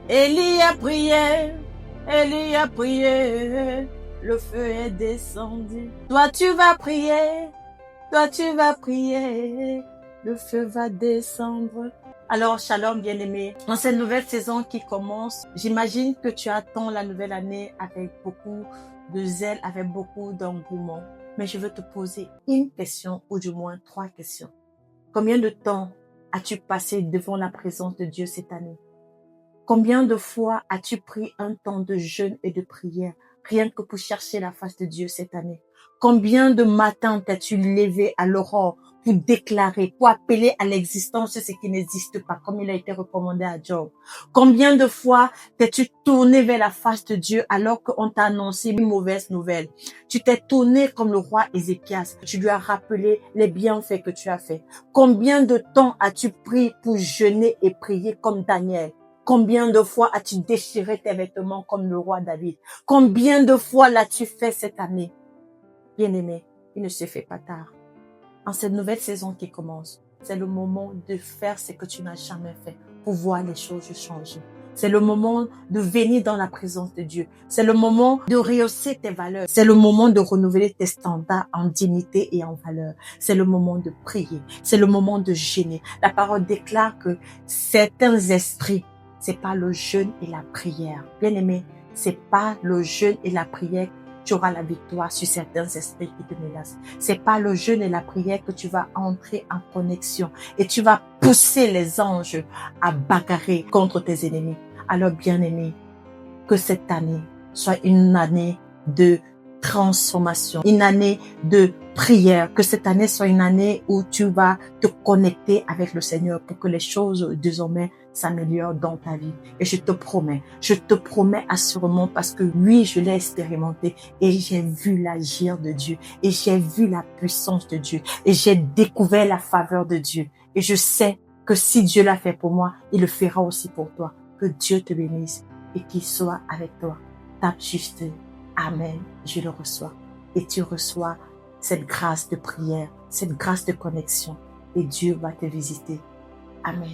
Élie a prié, Élie a prié, le feu est descendu. Toi tu vas prier, toi tu vas prier, le feu va descendre. Alors, shalom bien-aimé, dans cette nouvelle saison qui commence, j'imagine que tu attends la nouvelle année avec beaucoup de zèle, avec beaucoup d'engouement. Mais je veux te poser une question, ou du moins 3 questions. Combien de temps as-tu passé devant la présence de Dieu cette année? Combien de fois as-tu pris un temps de jeûne et de prière, rien que pour chercher la face de Dieu cette année? Combien de matins t'as-tu levé à l'aurore pour déclarer, pour appeler à l'existence ce qui n'existe pas, comme il a été recommandé à Job? Combien de fois t'es-tu tourné vers la face de Dieu alors qu'on t'a annoncé une mauvaise nouvelle? Tu t'es tourné comme le roi Ézéchias. Tu lui as rappelé les bienfaits que tu as fait. Combien de temps as-tu pris pour jeûner et prier comme Daniel? Combien de fois as-tu déchiré tes vêtements comme le roi David? Combien de fois l'as-tu fait cette année? Bien-aimé, il ne se fait pas tard. En cette nouvelle saison qui commence, c'est le moment de faire ce que tu n'as jamais fait pour voir les choses changer. C'est le moment de venir dans la présence de Dieu. C'est le moment de rehausser tes valeurs. C'est le moment de renouveler tes standards en dignité et en valeur. C'est le moment de prier. C'est le moment de jeûner. La parole déclare que certains esprits, c'est pas le jeûne et la prière. Bien aimé, c'est pas le jeûne et la prière tu auras la victoire sur certains esprits qui te menacent. C'est pas le jeûne et la prière que tu vas entrer en connexion et tu vas pousser les anges à bagarrer contre tes ennemis. Alors, bien-aimé, que cette année soit une année de transformation, une année de prière, que cette année soit une année où tu vas te connecter avec le Seigneur pour que les choses désormais s'améliorent dans ta vie. Et je te promets assurément parce que oui, je l'ai expérimenté et j'ai vu l'agir de Dieu et j'ai vu la puissance de Dieu et j'ai découvert la faveur de Dieu. Et je sais que si Dieu l'a fait pour moi, il le fera aussi pour toi. Que Dieu te bénisse et qu'il soit avec toi. Tape juste Amen, je le reçois. Et tu reçois cette grâce de prière, cette grâce de connexion. Et Dieu va te visiter. Amen.